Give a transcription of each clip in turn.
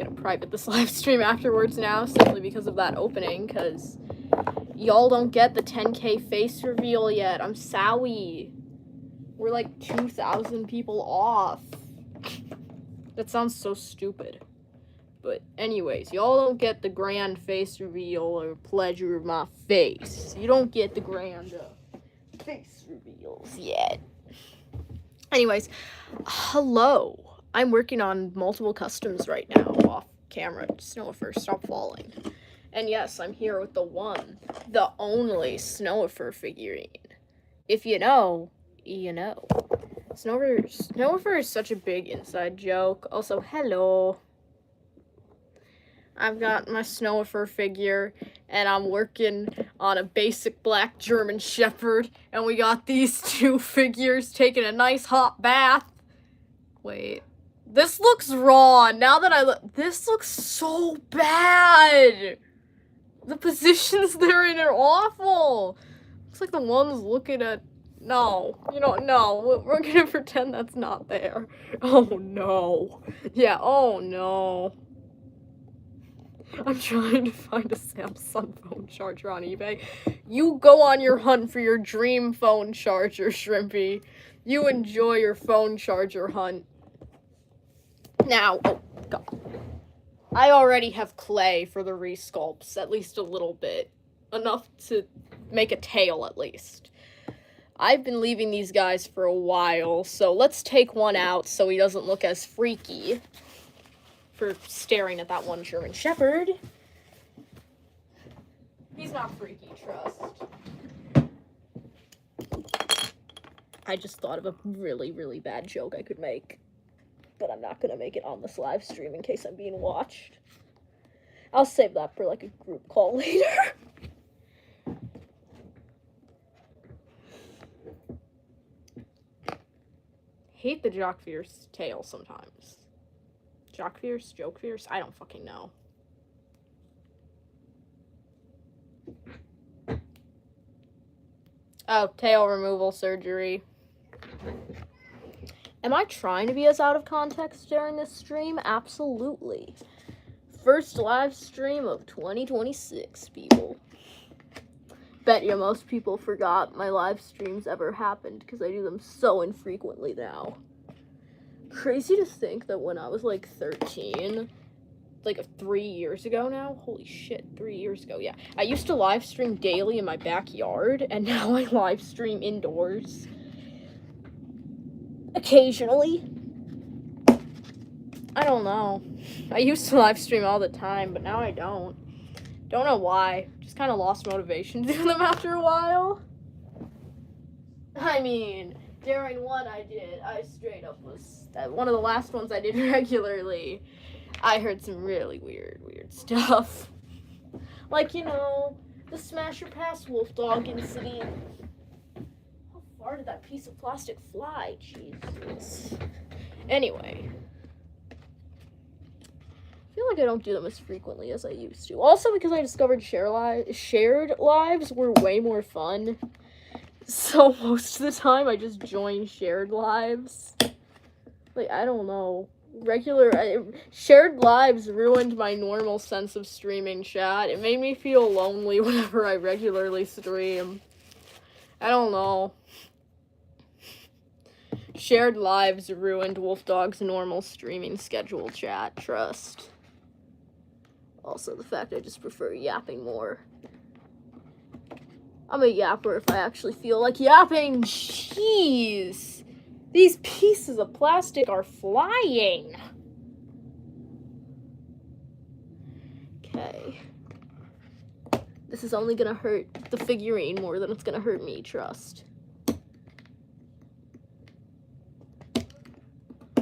gonna private this live stream afterwards now, simply because of that opening, because y'all don't get the 10K face reveal yet. I'm sorry. We're like 2,000 people off. That sounds so stupid. But anyways, y'all don't get the grand face reveal or pleasure of my face. You don't get the grand face reveals yet. Anyways, hello. I'm working on multiple customs right now off camera. Snowifer, stop falling. And yes, I'm here with the one, the only Snowifer figurine. If you know, you know. Snowifer is such a big inside joke. Also, hello. I've got my Snowifer figure, and I'm working on a basic black German Shepherd, and we got these two figures taking a nice hot bath. Wait. This looks raw. Now that I look, this looks so bad. The positions they're in are awful. Looks like the one's looking at, no, you know, no, we're gonna pretend that's not there. Oh no. Yeah, oh no. I'm trying to find a Samsung phone charger on eBay. You go on your hunt for your dream phone charger, Shrimpy. You enjoy your phone charger hunt. Now, oh god. I already have clay for the resculpts, at least a little bit. Enough to make a tail, at least. I've been leaving these guys for a while, so let's take one out so he doesn't look as freaky for staring at that one German Shepherd. He's not freaky, trust. I just thought of a really, really bad joke I could make. But I'm not gonna make it on this live stream in case I'm being watched. I'll save that for like a group call later. Hate the Jock Fierce tail sometimes. Jock Fierce? Joke Fierce? I don't fucking know. Oh, tail removal surgery. Am I trying to be as out of context during this stream? Absolutely. First live stream of 2026, people. Bet you most people forgot my live streams ever happened because I do them so infrequently now. Crazy to think that when I was like 13, like 3 years ago now, holy shit, 3 years ago, yeah. I used to live stream daily in my backyard, and now I live stream indoors. Occasionally. I don't know. I used to live stream all the time, but now I don't. Don't know why. Just kind of lost motivation to do them after a while. I mean, during one I did, I straight up was, one of the last ones I did regularly, I heard some really weird stuff. Like, you know, the Smasher Pass Wolf Dog incident. How far did that piece of plastic fly? Jesus. Anyway. I feel like I don't do them as frequently as I used to. Also because I discovered shared lives were way more fun. So most of the time I just join shared lives. Like, I don't know. Shared lives ruined my normal sense of streaming, chat. It made me feel lonely whenever I regularly stream. I don't know. Shared lives ruined Wolf Dog's normal streaming schedule, chat. Trust. Also, the fact I just prefer yapping more. I'm a yapper if I actually feel like yapping. Jeez. These pieces of plastic are flying. Okay. This is only gonna hurt the figurine more than it's gonna hurt me, trust.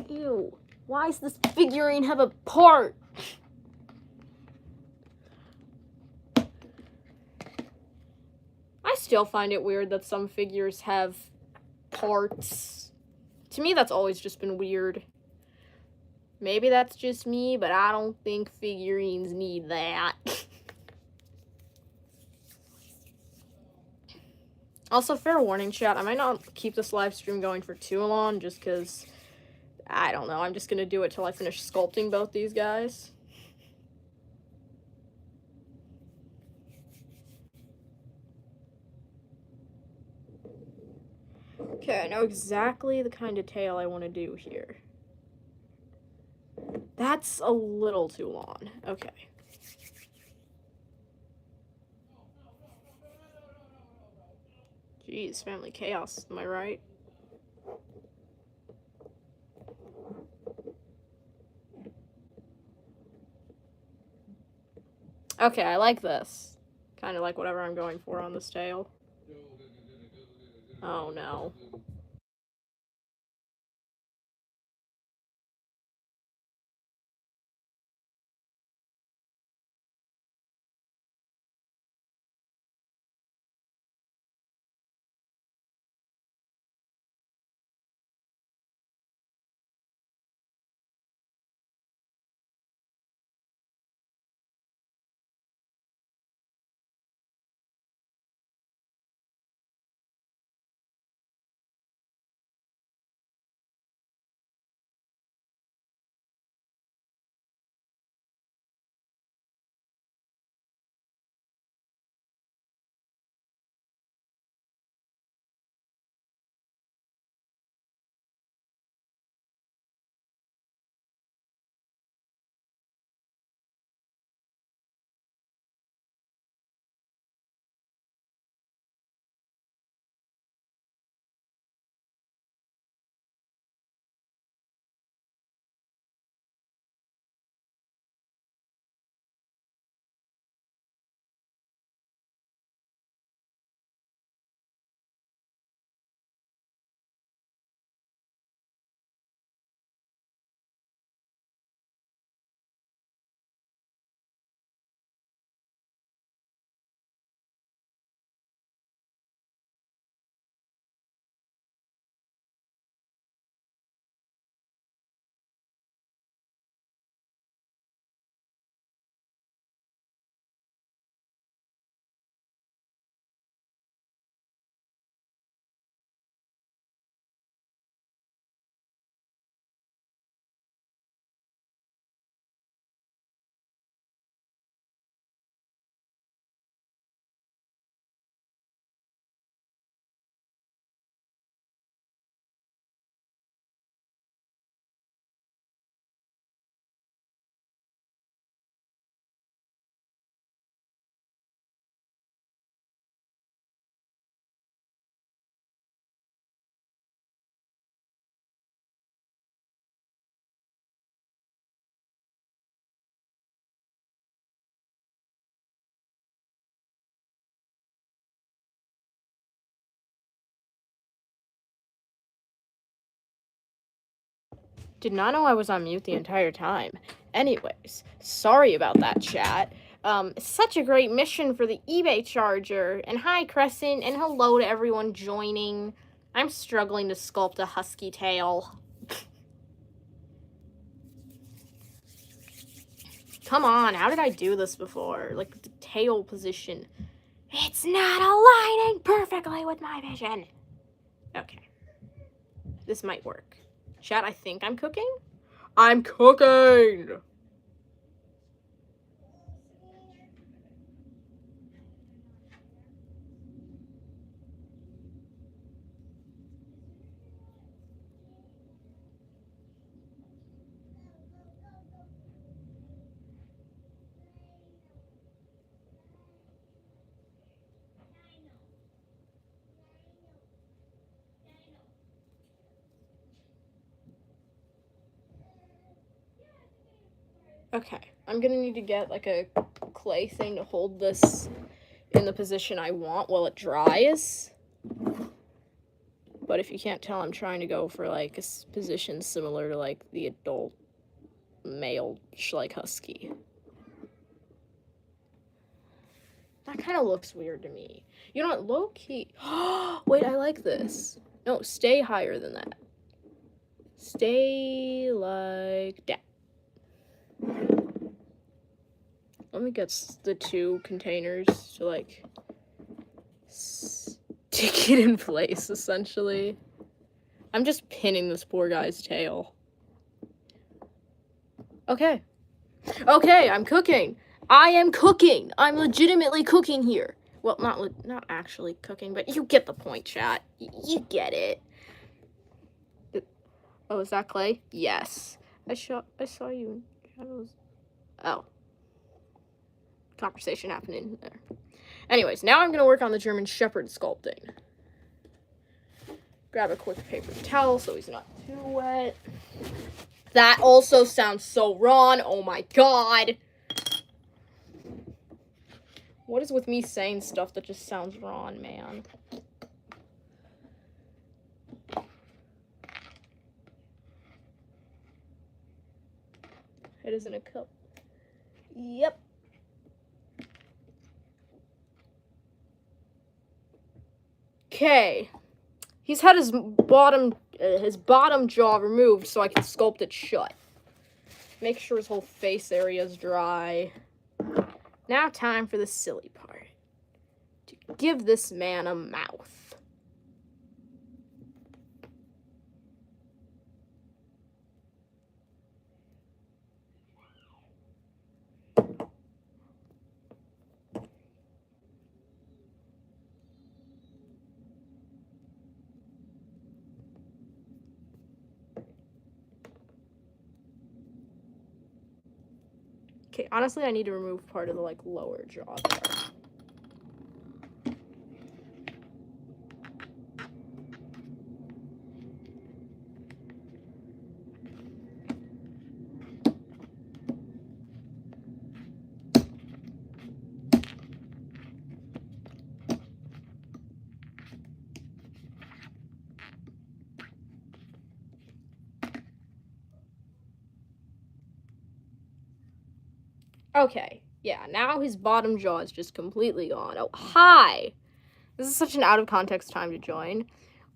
Ew. Why does this figurine have a part? I still find it weird that some figures have parts. To me, that's always just been weird. Maybe that's just me, but I don't think figurines need that. Also, fair warning, chat, I might not keep this live stream going for too long, just because, I don't know, I'm just gonna do it till I finish sculpting both these guys. Okay, I know exactly the kind of tail I want to do here. That's a little too long. Okay. Jeez, family chaos, am I right? Okay, I like this. Kind of like whatever I'm going for on this tail. Oh no. Did not know I was on mute the entire time. Anyways, sorry about that, chat. Such a great mission for the eBay charger. And hi, Crescent, and hello to everyone joining. I'm struggling to sculpt a husky tail. Come on, how did I do this before? Like, the tail position. It's not aligning perfectly with my vision. Okay. This might work. Chat, I think I'm cooking? I'm cooking! Okay, I'm gonna need to get like a clay thing to hold this in the position I want while it dries. But if you can't tell, I'm trying to go for like a position similar to like the adult male Schleich Husky. That kind of looks weird to me. You know what, low key. Wait, I like this. No, stay higher than that. Stay like that. Let me get the two containers to like stick it in place, essentially. I'm just pinning this poor guy's tail. Okay. Okay, I'm cooking. I am cooking. I'm legitimately cooking here. Well, not actually cooking, but you get the point, chat. You get it. Oh, is that Clay? Yes. I saw you in shadows. Oh. Conversation happening there. Anyways, now I'm gonna work on the German Shepherd sculpting. Grab a quick paper towel so he's not too wet. That also sounds so wrong. Oh my god. What is with me saying stuff that just sounds wrong, man? It isn't a cup. Yep. Okay. He's had his bottom jaw removed so I can sculpt it shut. Make sure his whole face area is dry. Now time for the silly part. To give this man a mouth. Okay, honestly, I need to remove part of the, lower jaw there. Okay, yeah, now his bottom jaw is just completely gone. Oh, hi! This is such an out-of-context time to join.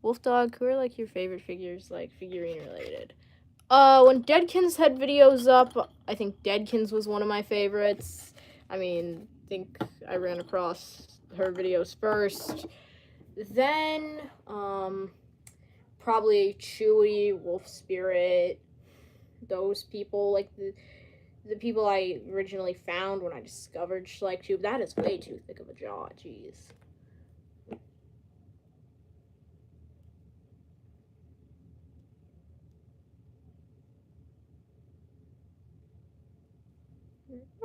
Wolfdog, who are, your favorite figures, figurine-related? When Deadkins had videos up, I think Deadkins was one of my favorites. I mean, I think I ran across her videos first. Then, probably Chewy, Wolf Spirit, those people, the people I originally found when I discovered SchleikTube. That is way too thick of a jaw, jeez.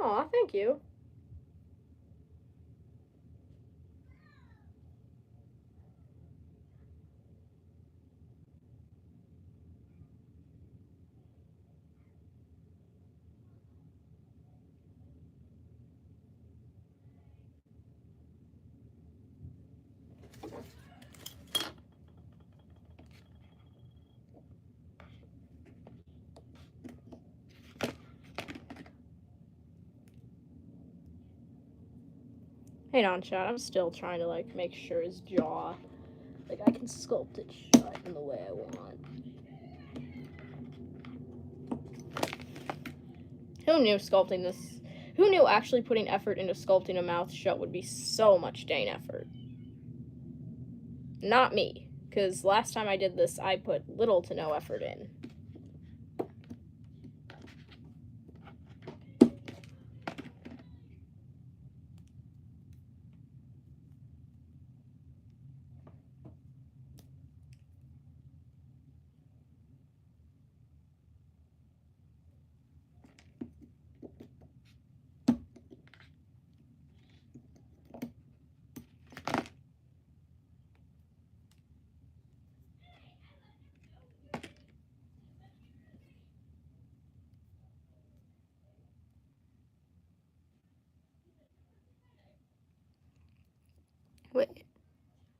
Aw, thank you. Hang on, chat. I'm still trying to, make sure his jaw, I can sculpt it shut in the way I want. Who knew actually putting effort into sculpting a mouth shut would be so much dang effort? Not me, because last time I did this, I put little to no effort in. Wait,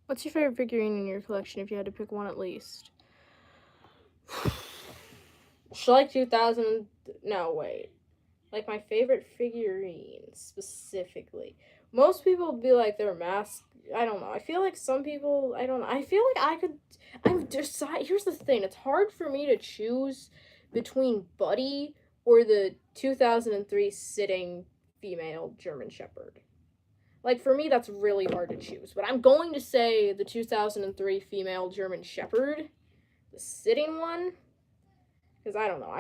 what's your favorite figurine in your collection if you had to pick one at least? Schleich 2000, no, wait. My favorite figurine, specifically. Most people would be like, they're mask. I don't know. I feel like some people, I don't know. I feel like I could, I'm decide. Here's the thing. It's hard for me to choose between Buddy or the 2003 sitting female German Shepherd. For me, that's really hard to choose. But I'm going to say the 2003 female German Shepherd, the sitting one. Because I don't know.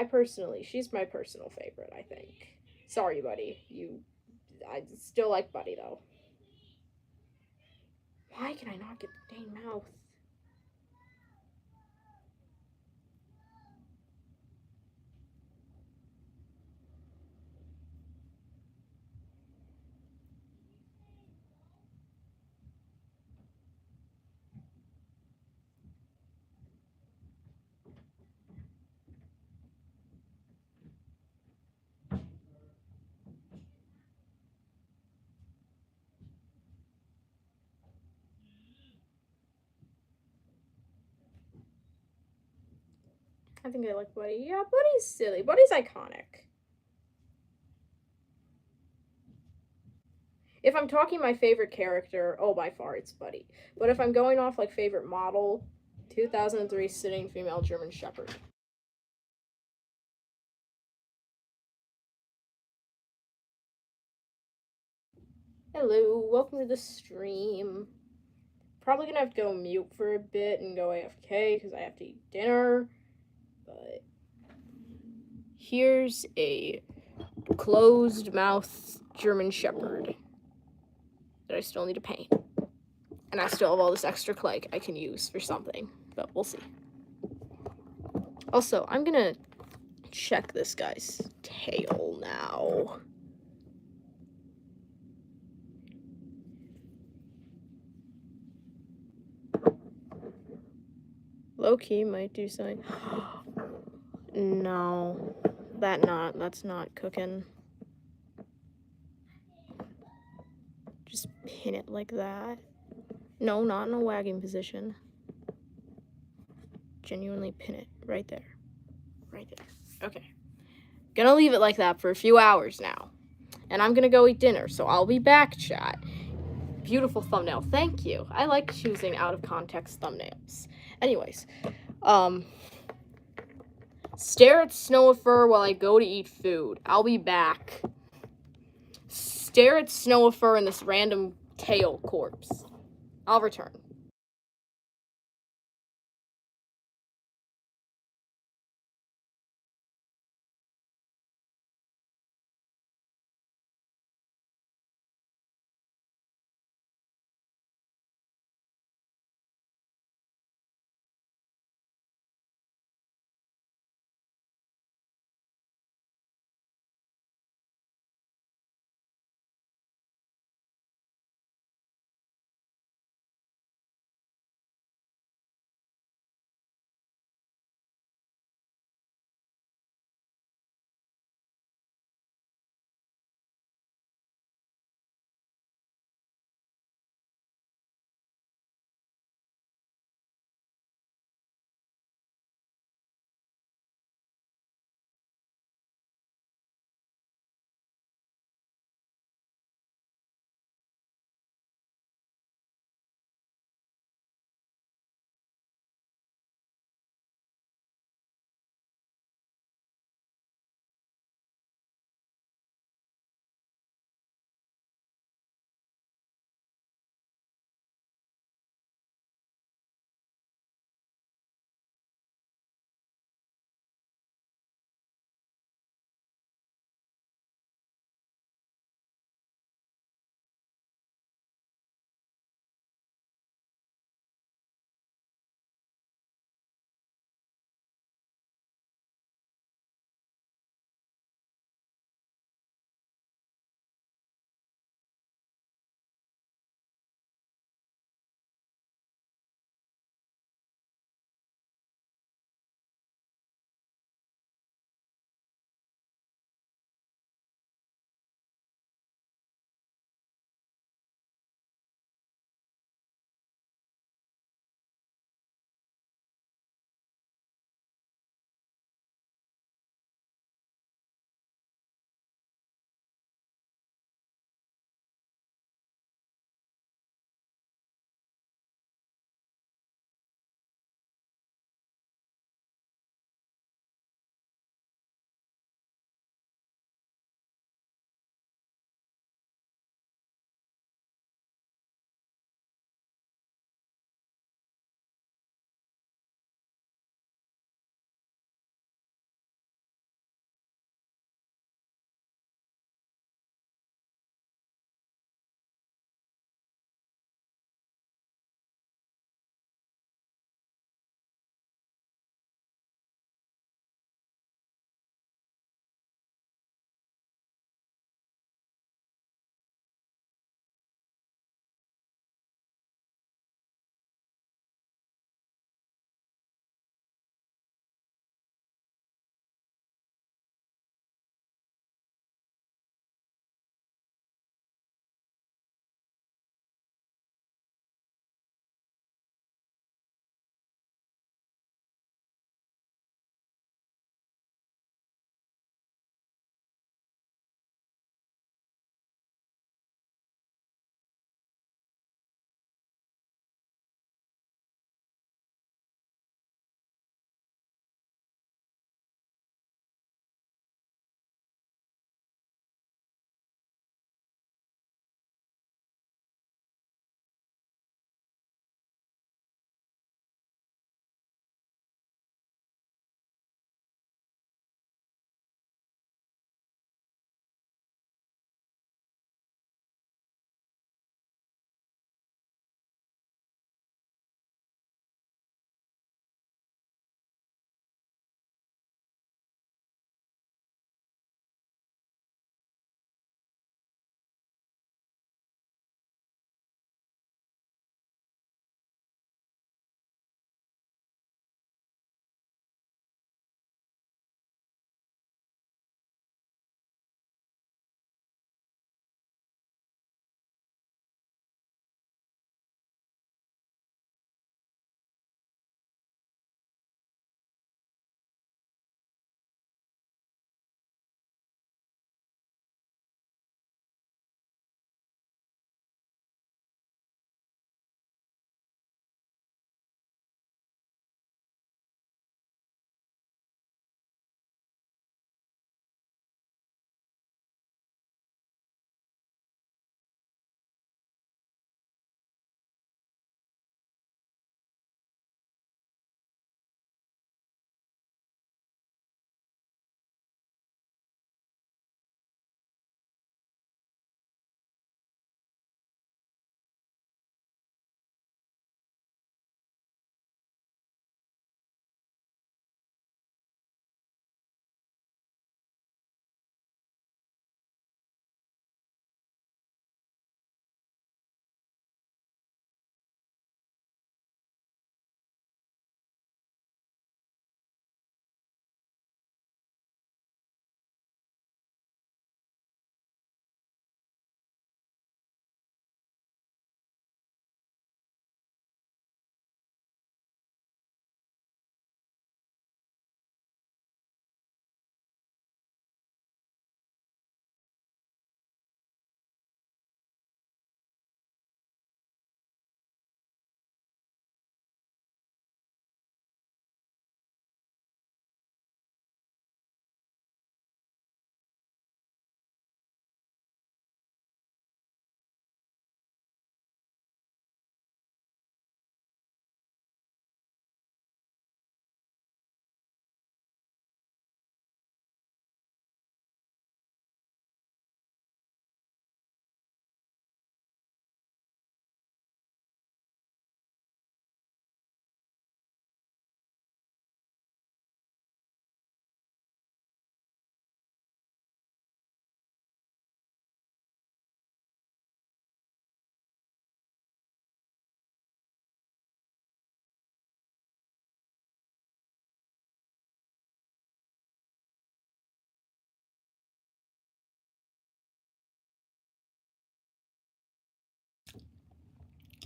She's my personal favorite, I think. Sorry, Buddy. I still like Buddy, though. Why can I not get the dang mouth? I think I like Buddy. Yeah, Buddy's silly. Buddy's iconic. If I'm talking my favorite character, oh, by far it's Buddy. But if I'm going off like favorite model, 2003 sitting female German Shepherd. Hello, welcome to the stream. Probably gonna have to go mute for a bit and go AFK because I have to eat dinner. But here's a closed mouth German Shepherd that I still need to paint. And I still have all this extra clay I can use for something, but we'll see. Also, I'm gonna check this guy's tail now. Low-key might do something. No, that's not cooking. Just pin it like that. No, not in a wagging position. Genuinely pin it right there. Right there. Okay. Gonna leave it like that for a few hours now. And I'm gonna go eat dinner, so I'll be back, chat. Beautiful thumbnail. Thank you. I like choosing out of context thumbnails. Anyways, stare at Snowifer while I go to eat food. I'll be back. Stare at Snowifer and this random tail corpse. I'll return.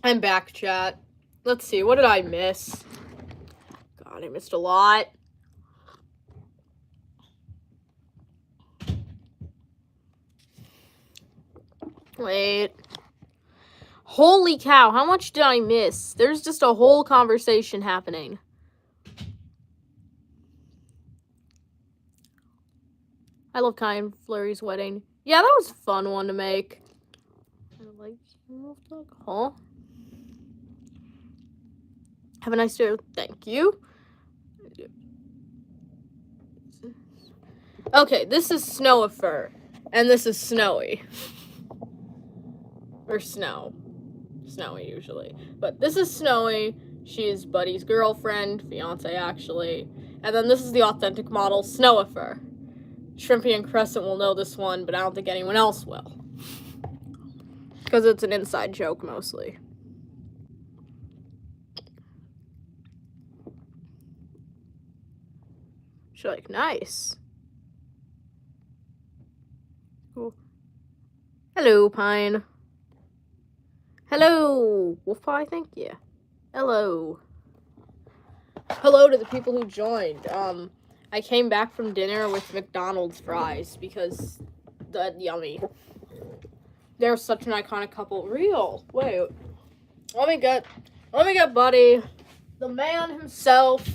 I'm back, chat. Let's see, what did I miss? God, I missed a lot. Wait. Holy cow, how much did I miss? There's just a whole conversation happening. I love Kai and Flurry's wedding. Yeah, that was a fun one to make. Huh? Have a nice day. Thank you. Okay, this is Snowifer, and this is Snowy. Or Snow. Snowy, usually. But this is Snowy. She's Buddy's girlfriend, fiance, actually. And then this is the authentic model, Snowifer. Shrimpy and Crescent will know this one, but I don't think anyone else will. Because it's an inside joke, mostly. She's like, nice. Cool. Hello, Pine. Hello, Wolf Pie, thank you. Hello. Hello to the people who joined. I came back from dinner with McDonald's fries because they're yummy. They're such an iconic couple. Real. Wait. Let me get Buddy. The man himself.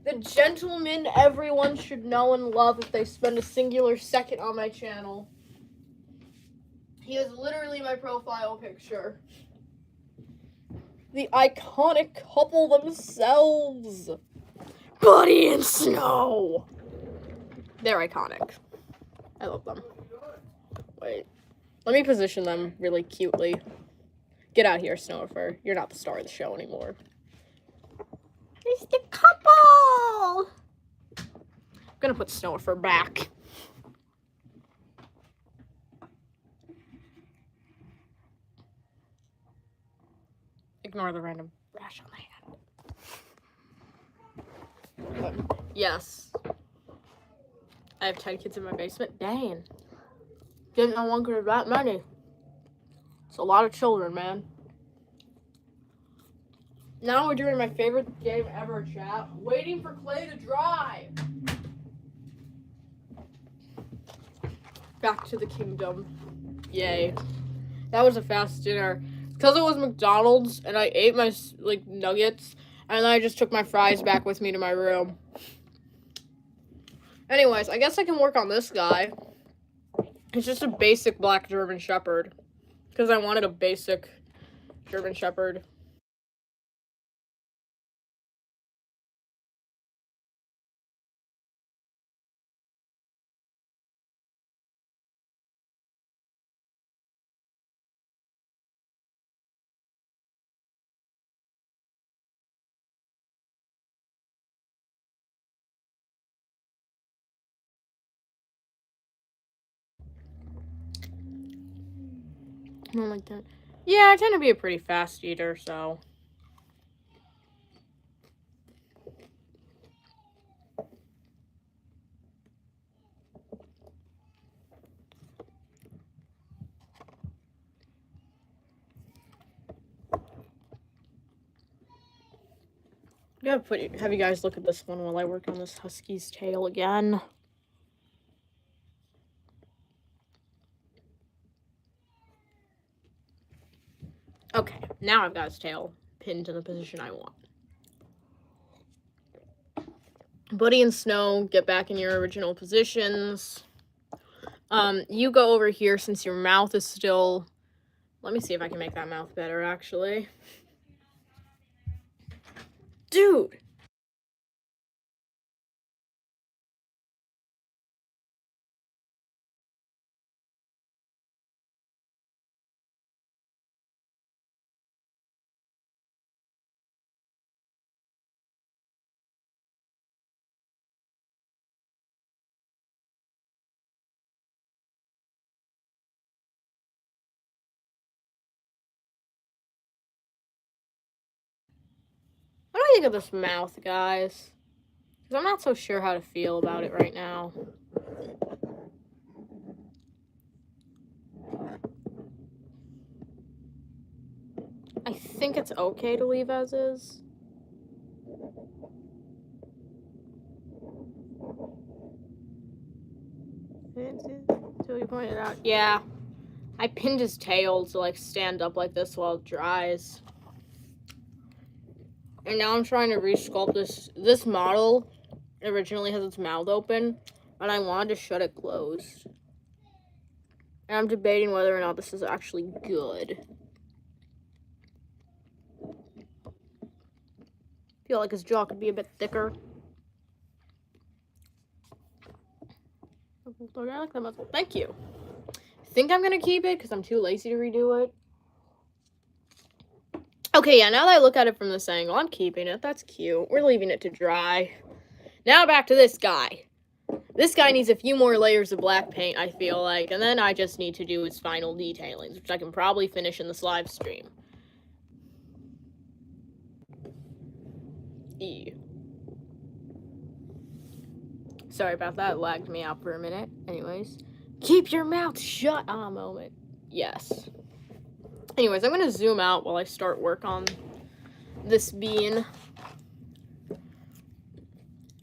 The gentleman everyone should know and love if they spend a singular second on my channel. He is literally my profile picture. The iconic couple themselves. Buddy and Snow. They're iconic. I love them. Wait. Let me position them really cutely. Get out here, Snowifer. You're not the star of the show anymore. It's the couple! I'm gonna put Snowifer back. Ignore the random rash on my hand. Yes. I have 10 kids in my basement. Dang. Didn't know one could have that many. It's a lot of children, man. Now we're doing my favorite game ever, chat. Waiting for Clay to dry. Back to the kingdom. Yay. That was a fast dinner. Because it was McDonald's and I ate my nuggets and then I just took my fries back with me to my room. Anyways, I guess I can work on this guy. It's just a basic black German Shepherd. Because I wanted a basic German Shepherd. I don't like that. Yeah, I tend to be a pretty fast eater, so. I'm gonna have you guys look at this one while I work on this husky's tail again. Okay, now I've got his tail pinned to the position I want. Buddy and Snow, get back in your original positions. You go over here since your mouth is still... Let me see if I can make that mouth better, actually. Dude! What do I think of this mouth, guys? Because I'm not so sure how to feel about it right now. I think it's okay to leave as is. So you pointed out. Yeah. I pinned his tail to like stand up like this while it dries. And now I'm trying to resculpt this model. Originally has its mouth open, and I wanted to shut it closed. And I'm debating whether or not this is actually good. I feel like his jaw could be a bit thicker. I like that muzzle. Thank you. I think I'm gonna keep it because I'm too lazy to redo it. Okay, yeah, now that I look at it from this angle, I'm keeping it. That's cute. We're leaving it to dry. Now back to this guy. This guy needs a few more layers of black paint, I feel like, and then I just need to do his final detailings, which I can probably finish in this live stream. Sorry about that, it lagged me out for a minute. Anyways, keep your mouth shut on a moment. Yes. Anyways, I'm gonna zoom out while I start work on this bean.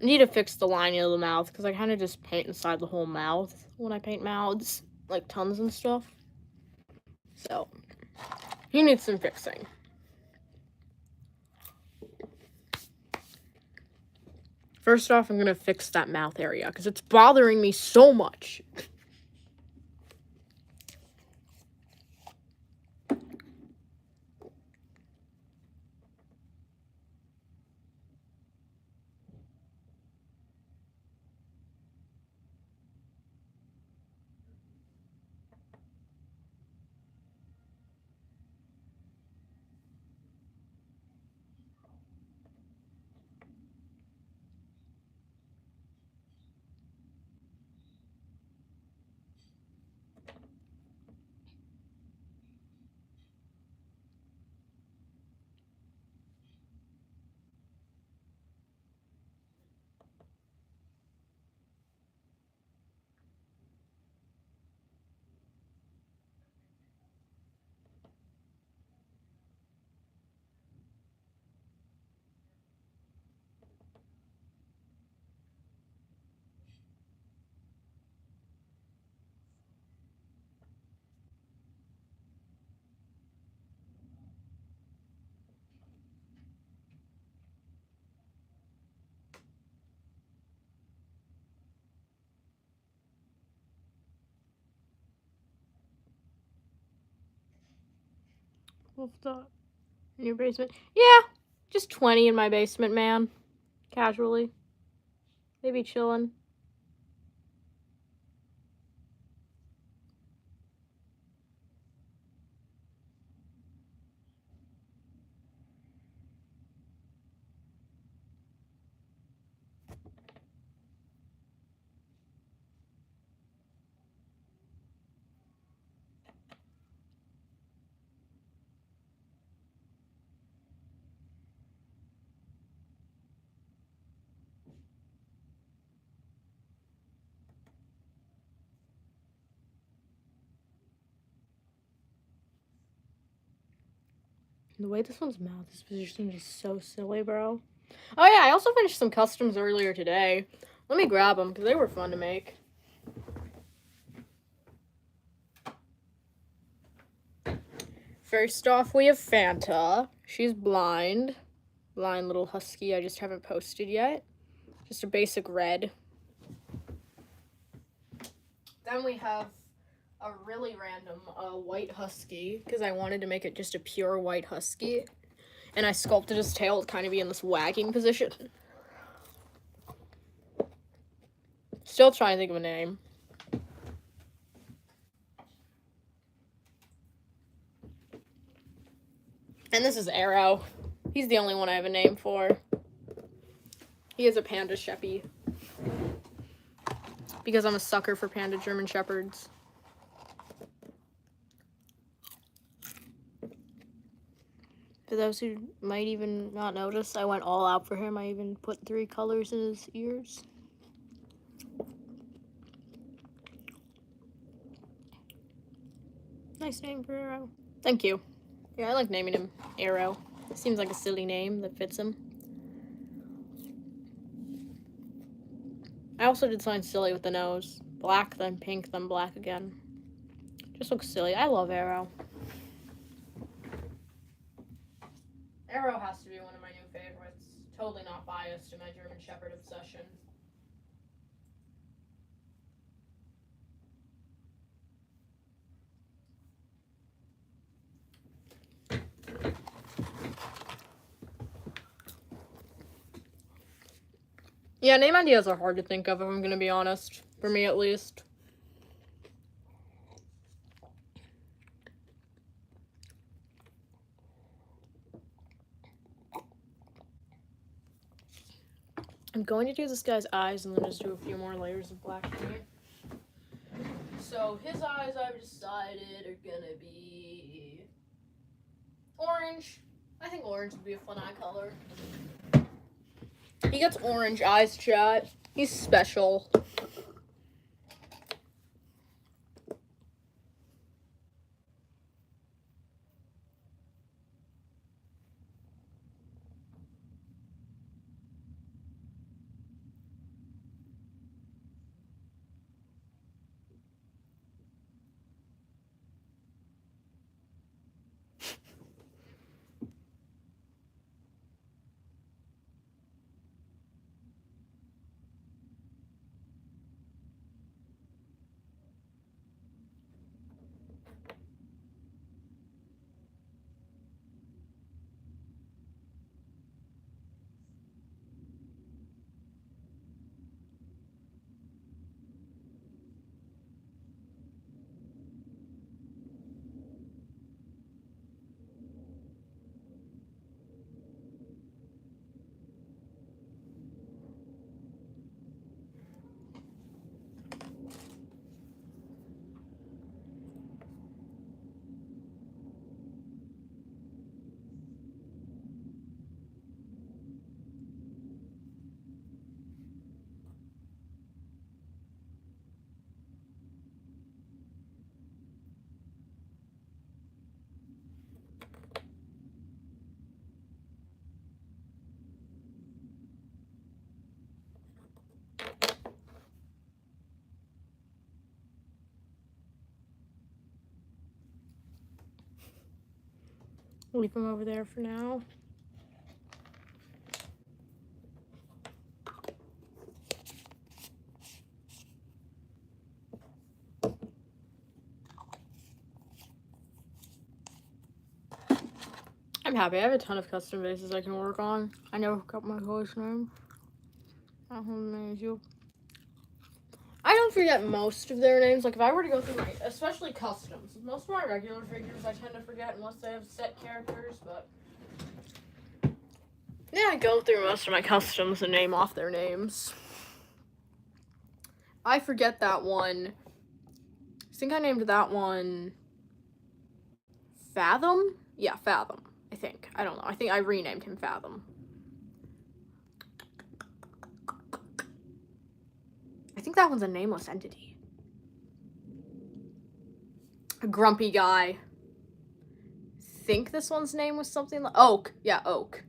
I need to fix the lining of the mouth because I kind of just paint inside the whole mouth when I paint mouths, like tons and stuff. So, he needs some fixing. First off, I'm gonna fix that mouth area because it's bothering me so much. In your basement? Yeah, just 20 in my basement, man. Casually. Maybe chilling. The way this one's mouth is positioned is so silly, bro. Oh yeah, I also finished some customs earlier today. Let me grab them because they were fun to make. First off, we have Fanta. She's blind. Blind little husky I just haven't posted yet. Just a basic red. Then we have a really random white husky because I wanted to make it just a pure white husky. And I sculpted his tail to kind of be in this wagging position. Still trying to think of a name. And this is Arrow. He's the only one I have a name for. He is a Panda Sheppy. Because I'm a sucker for Panda German Shepherds. For those who might even not notice, I went all out for him. I even put 3 colors in his ears. Nice name for Arrow. Thank you. Yeah, I like naming him Arrow. Seems like a silly name that fits him. I also did something silly with the nose. Black, then pink, then black again. Just looks silly. I love Arrow. Arrow has to be one of my new favorites. Totally not biased to my German Shepherd obsession. Yeah, name ideas are hard to think of, if I'm gonna be honest. For me, at least. I'm going to do this guy's eyes and then just do a few more layers of black paint. So his eyes, I've decided, are gonna be orange. I think orange would be a fun eye color. He gets orange eyes, chat. He's special. Leave him over there for now. I'm happy. I have a ton of custom bases I can work on. I never got my voice name. I don't forget most of their names. Like, if I were to go through my, especially customs, most of my regular figures I tend to forget unless they have set characters, but yeah, I go through most of my customs and name off their names. I forget that one. I think I named that one Fathom? Yeah, Fathom, I think. I don't know. I think I renamed him Fathom. I think that one's a nameless entity. A grumpy guy. I think this one's name was something like Oak. Yeah, Oak.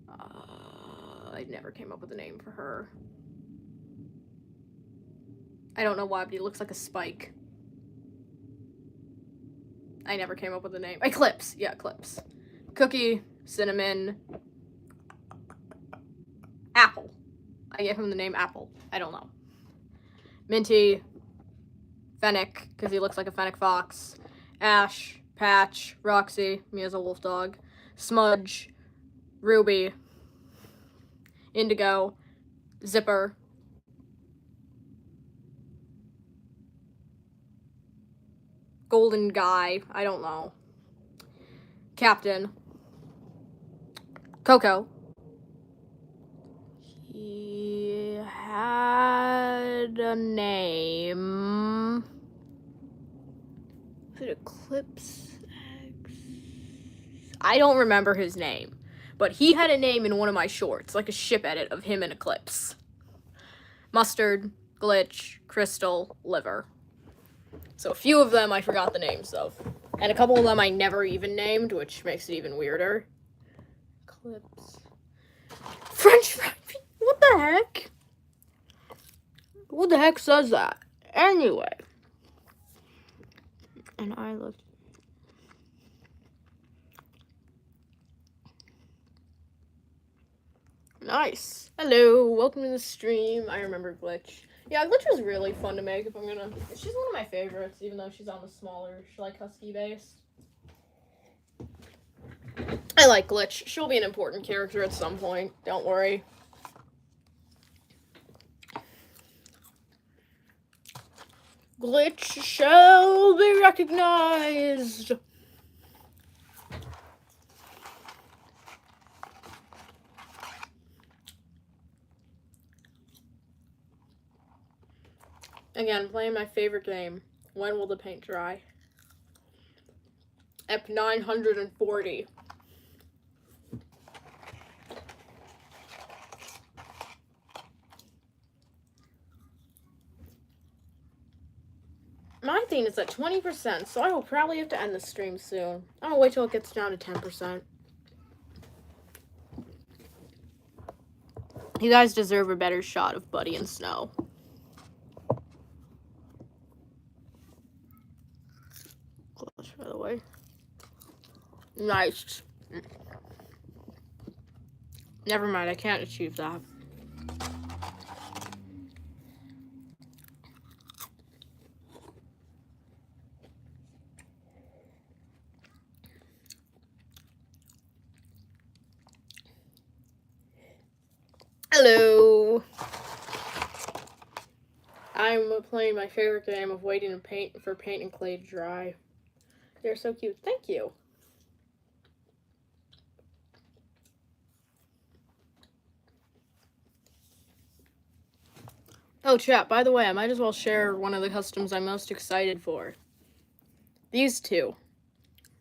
I never came up with a name for her. I don't know why, but he looks like a spike. I never came up with a name. Eclipse. Yeah, Eclipse. Cookie, Cinnamon, Apple. I gave him the name Apple. I don't know. Minty, Fennec, because he looks like a Fennec fox. Ash, Patch, Roxy, me as a wolf dog. Smudge, Ruby, Indigo, Zipper, Golden Guy, I don't know. Captain, Coco. He had a name. Was it Eclipse X? I don't remember his name, but he had a name in one of my shorts, like a ship edit of him and Eclipse. Mustard, Glitch, Crystal, Liver. So a few of them I forgot the names of. And a couple of them I never even named, which makes it even weirder. Clips. French fry. What the heck? What the heck says that? Anyway. And I looked. Nice. Hello, welcome to the stream. I remember Glitch. Yeah, Glitch was really fun to make. She's one of my favorites, even though she's on the smaller, like Husky base. I like Glitch. She'll be an important character at some point. Don't worry. Glitch shall be recognized. Again, playing my favorite game. When will the paint dry? Ep 940. My thing is at 20%, so I will probably have to end the stream soon. I'm gonna wait till it gets down to 10%. You guys deserve a better shot of Buddy and Snow. Close, by the way. Nice. Never mind, I can't achieve that. Hello. I'm playing my favorite game of waiting for paint and clay to dry. They're so cute. Thank you. Oh, chat, by the way, I might as well share one of the customs I'm most excited for. These two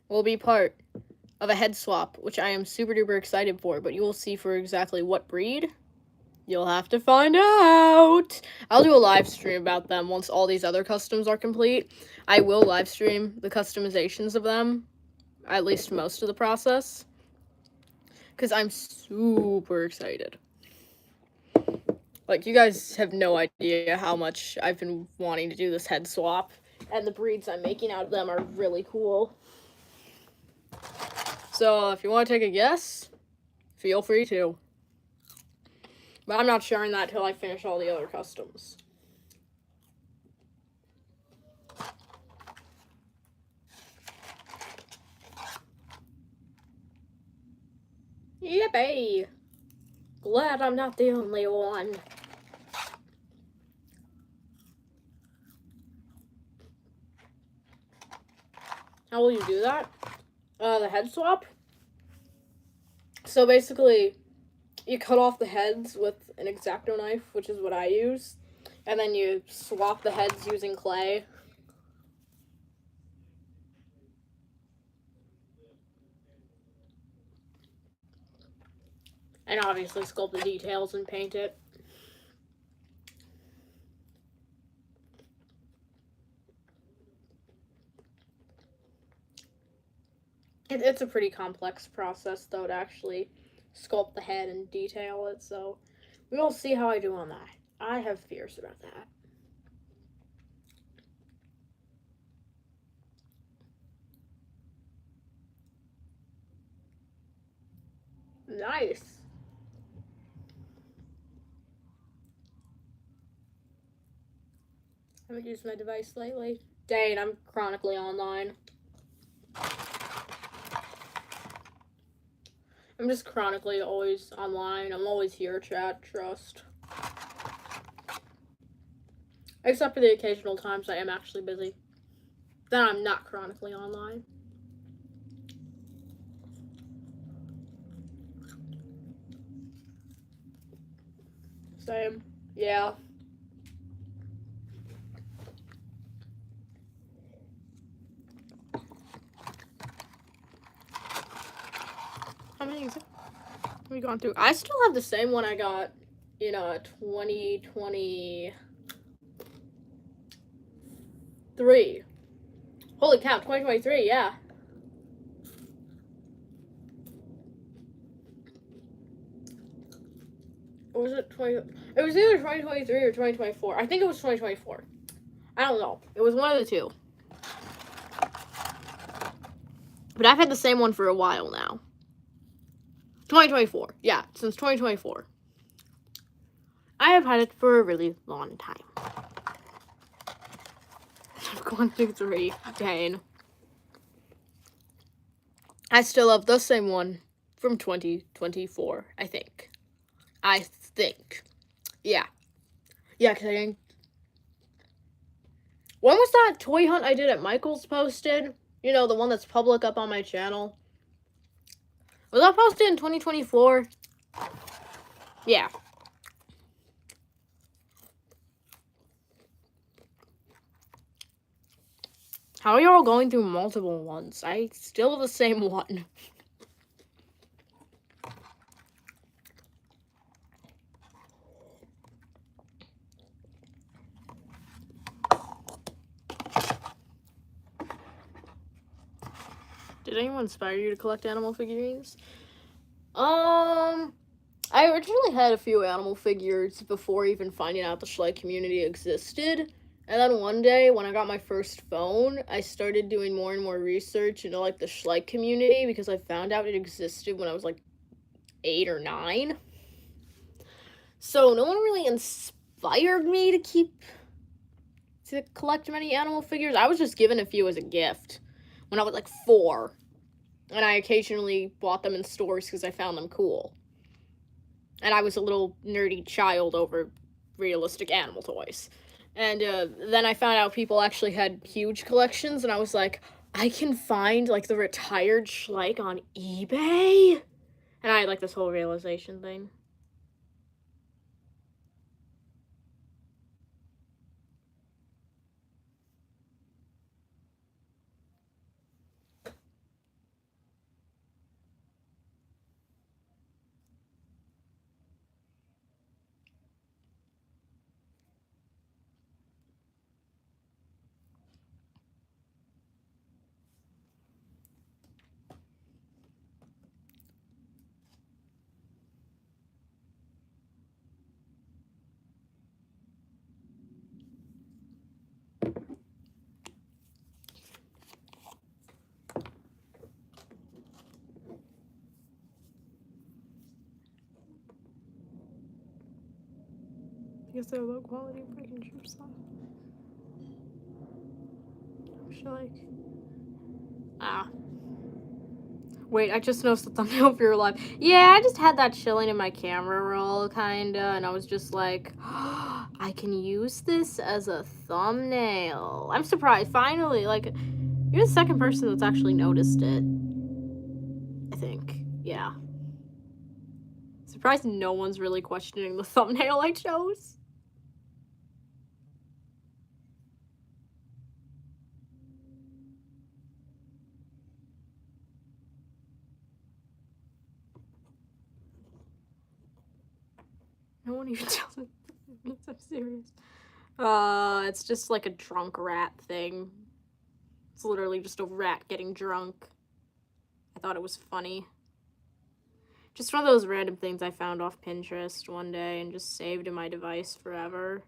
will be part of a head swap, which I am super duper excited for, but you will see for exactly what breed. You'll have to find out. I'll do a live stream about them once all these other customs are complete. I will live stream the customizations of them, at least most of the process, because I'm super excited. Like, you guys have no idea how much I've been wanting to do this head swap, and the breeds I'm making out of them are really cool. So, if you want to take a guess, feel free to. But I'm not sharing that till I finish all the other customs. Yippee! Glad I'm not the only one. How will you do that? The head swap? So basically, you cut off the heads with an X-Acto knife, which is what I use, and then you swap the heads using clay. And obviously sculpt the details and paint it. It's a pretty complex process, though, to actually sculpt the head and detail it, so we will see how I do on that. I have fears about that. Nice. I haven't used my device lately. Dang, I'm chronically online. I'm just chronically always online. I'm always here, chat. Trust. Except for the occasional times I am actually busy. Then I'm not chronically online. Same. Yeah. How many have we gone through? I still have the same one I got in 2023. Holy cow, 2023, yeah. Or was it 20? It was either 2023 or 2024. I think it was 2024. I don't know. It was one of the two. But I've had the same one for a while now. 2024. Yeah, since 2024. I have had it for a really long time. I've gone through 3. Dang. I still have the same one from 2024, I think. Yeah. Yeah, kidding. When was that toy hunt I did at Michael's posted? You know, the one that's public up on my channel. Was that posted in 2024? Yeah. How are y'all going through multiple ones? I still have the same one. Did anyone inspire you to collect animal figurines? I originally had a few animal figures before even finding out the Schleich community existed. And then one day, when I got my first phone, I started doing more and more research into, like, the Schleich community because I found out it existed when I was, like, 8 or 9. So no one really inspired me to collect many animal figures. I was just given a few as a gift when I was, like, 4. And I occasionally bought them in stores because I found them cool. And I was a little nerdy child over realistic animal toys. And then I found out people actually had huge collections, and I was like, I can find, like, the retired Schleich on eBay? And I had, like, this whole realization thing. Because they're low quality freaking chips though. Schleich. Wait, I just noticed the thumbnail for your live. Yeah, I just had that chilling in my camera roll, kinda, and I was just like, oh, I can use this as a thumbnail. I'm surprised, finally, like, you're the second person that's actually noticed it. I think, yeah. Surprised no one's really questioning the thumbnail I chose. No one even tells me. I'm serious. It's just like a drunk rat thing. It's literally just a rat getting drunk. I thought it was funny. Just one of those random things I found off Pinterest one day and just saved in my device forever.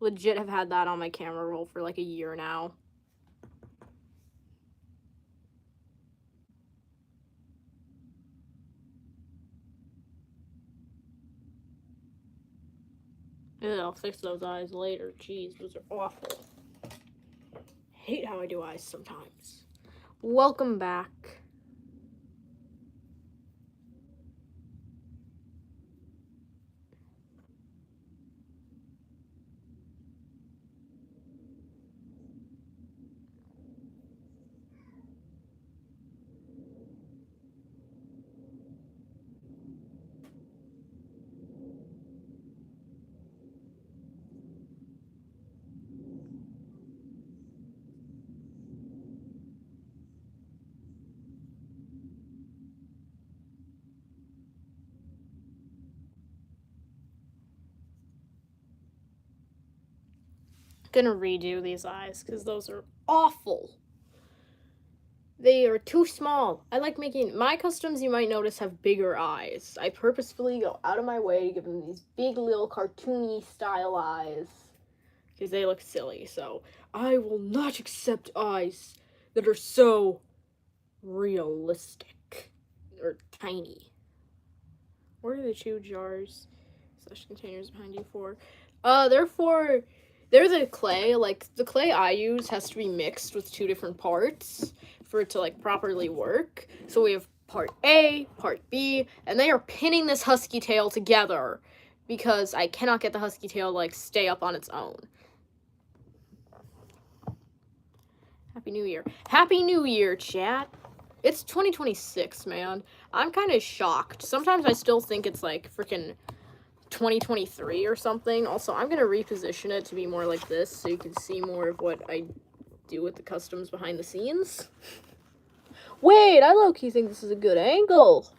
Legit have had that on my camera roll for like a year now. Ew, I'll fix those eyes later. Jeez, those are awful. Hate how I do eyes sometimes. Welcome back. gonna redo these eyes because those are awful. They are too small. I like making my customs, you might notice, have bigger eyes. I purposefully go out of my way to give them these big little cartoony style eyes because they look silly. So I will not accept eyes that are so realistic or tiny. What are the 2 jars / containers behind you for? They're the clay. Like, the clay I use has to be mixed with 2 different parts for it to, like, properly work. So we have part A, part B, and they are pinning this husky tail together because I cannot get the husky tail to, like, stay up on its own. Happy New Year. Happy New Year, chat. It's 2026, man. I'm kind of shocked. Sometimes I still think it's, like, freaking 2023 or something. Also, I'm going to reposition it to be more like this so you can see more of what I do with the customs behind the scenes. Wait, I low-key think this is a good angle.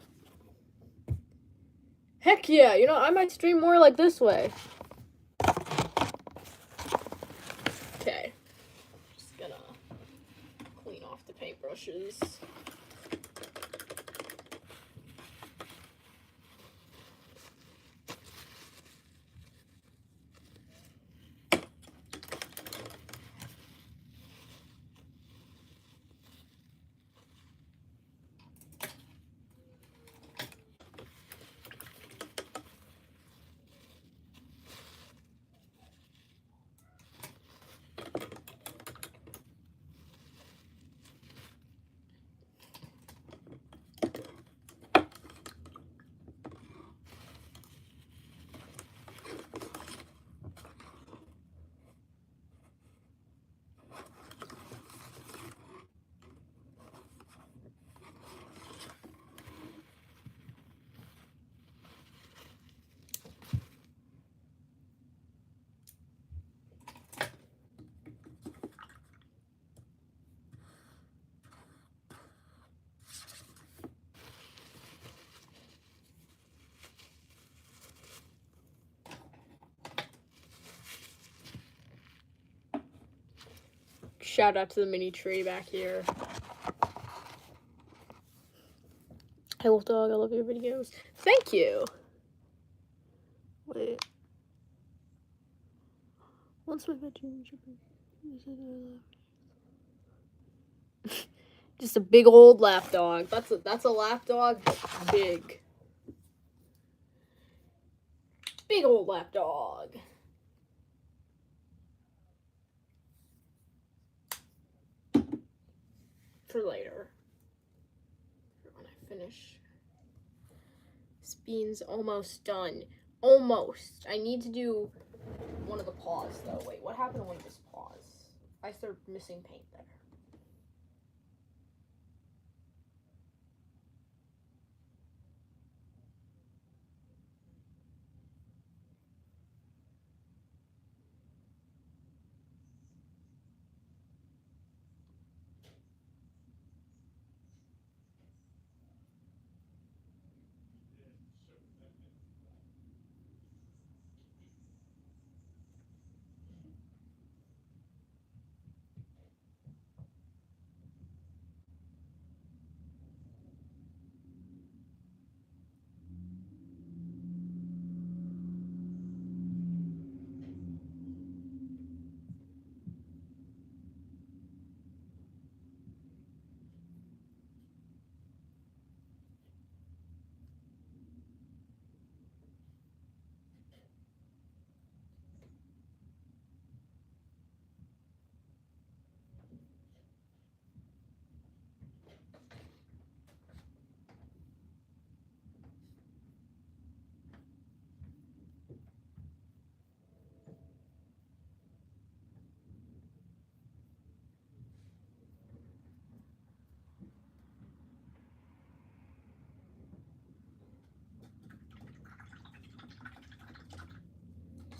Heck yeah, you know, I might stream more like this way. Okay. Just gonna clean off the paintbrushes. Shout out to the mini tree back here. Hey, Wolf Dog, I love your videos. Thank you. Wait. Once my bedroom. Just a big old lap dog. That's a lap dog. Big. Big old lap dog. For later. For when I finish. This bean's almost done. Almost. I need to do one of the paws though. Wait, what happened to one of his paws? I started missing paint there.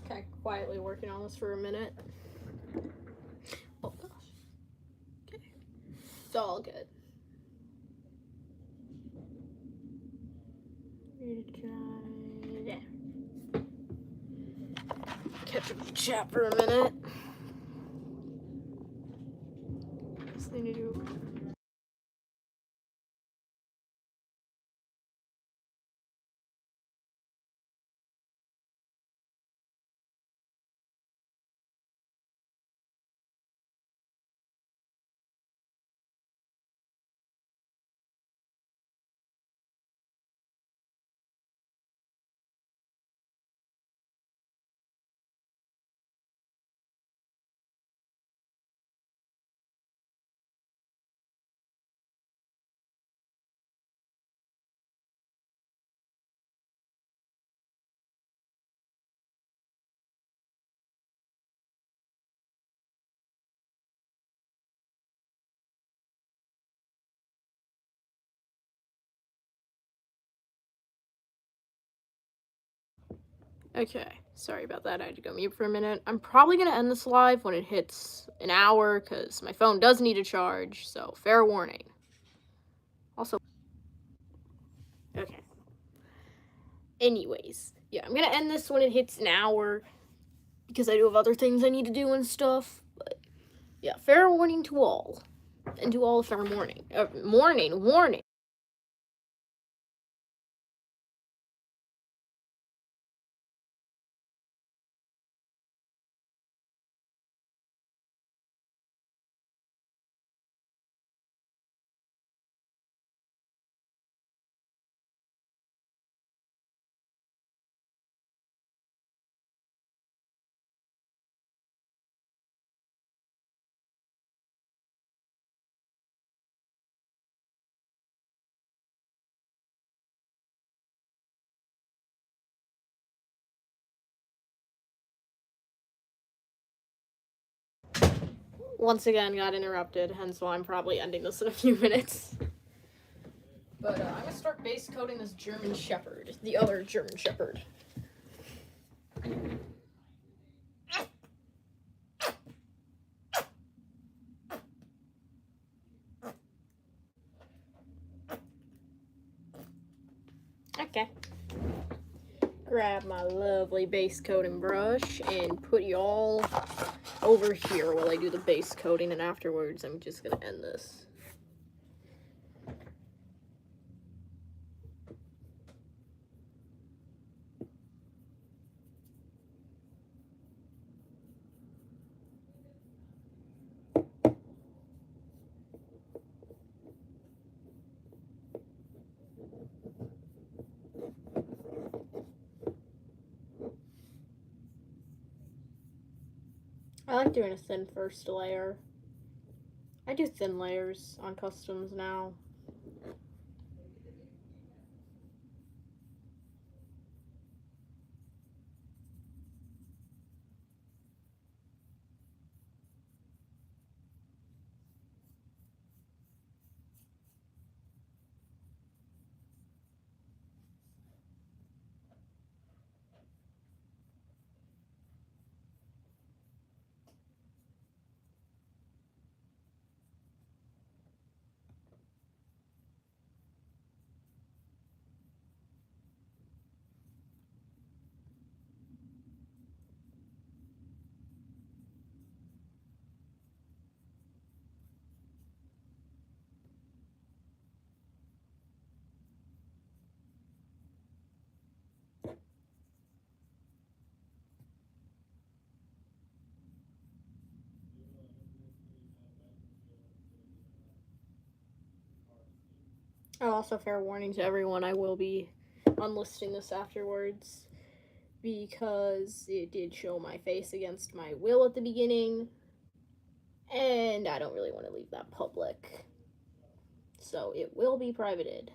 Kind of quietly working on this for a minute. Oh gosh. Okay. It's all good. Catch up the chat for a minute. last thing to do. Okay, sorry about that. I had to go mute for a minute. I'm probably gonna end this live when it hits an hour because my phone does need a charge, so fair warning. Also, okay. Anyways, yeah, I'm gonna end this when it hits an hour because I do have other things I need to do and stuff. But yeah, fair warning to all, and to all fair warning. Warning. Once again, got interrupted, hence why I'm probably ending this in a few minutes. But I'm gonna start base coating this German Shepherd, the other German Shepherd. Okay. Grab my lovely base coating brush and put y'all over here while I do the base coating, and afterwards I'm just gonna end this. I like doing a thin first layer. I do thin layers on customs now. Oh, also fair warning to everyone, I will be unlisting this afterwards because it did show my face against my will at the beginning, and I don't really want to leave that public. So it will be privated.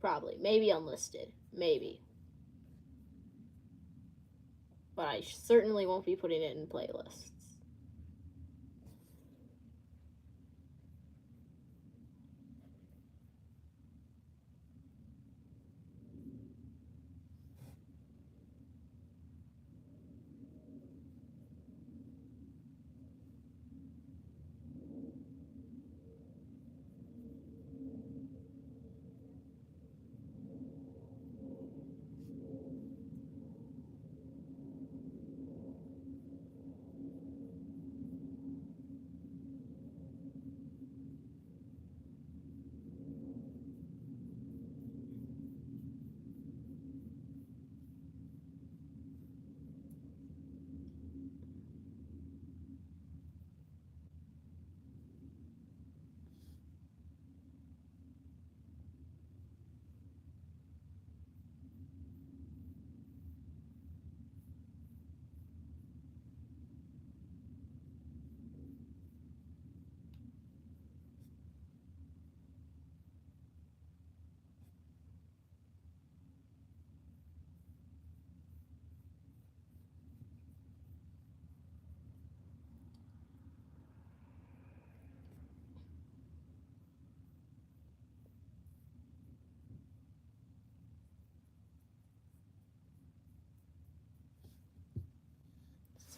Probably. Maybe unlisted. Maybe. But I certainly won't be putting it in playlists.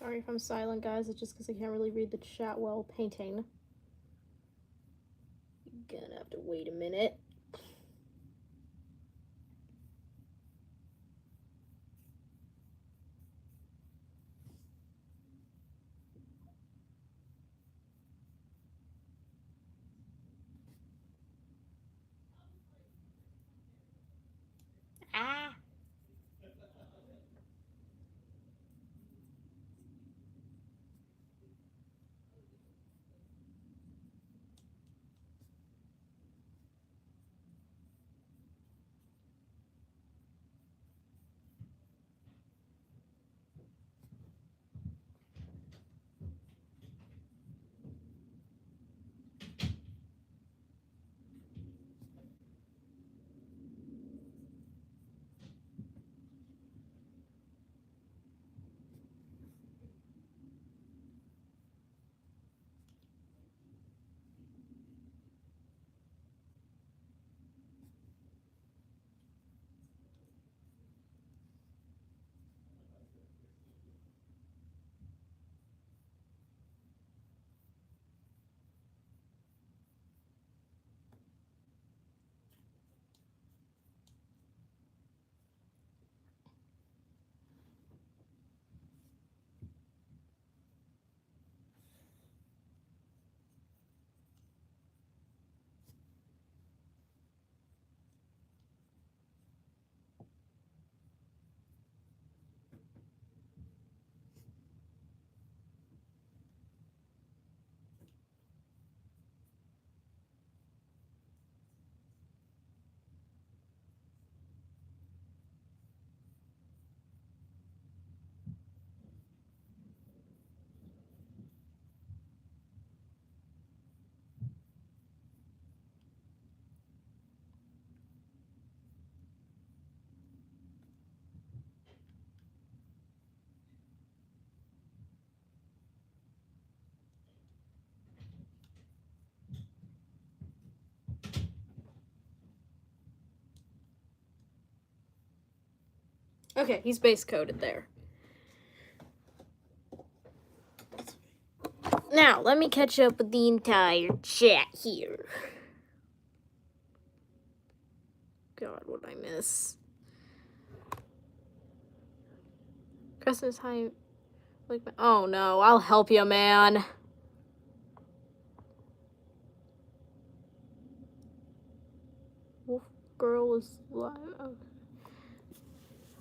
Sorry if I'm silent, guys. It's just because I can't really read the chat while painting. You're gonna have to wait a minute. Ah. Okay, he's base coated there. Now, let me catch up with the entire chat here. God, what did I miss? Crescent's high. Like, oh no, I'll help you, man. Wolf girl is live. Okay.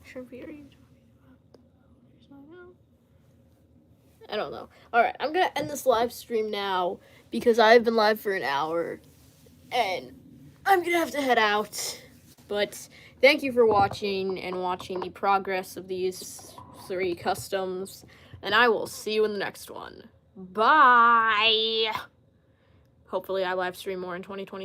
Shrimpy, are you talking about the I don't know. Alright, I'm gonna end this live stream now because I've been live for an hour and I'm gonna have to head out. But thank you for watching and watching the progress of these 3 customs, and I will see you in the next one. Bye! Hopefully I live stream more in 2020.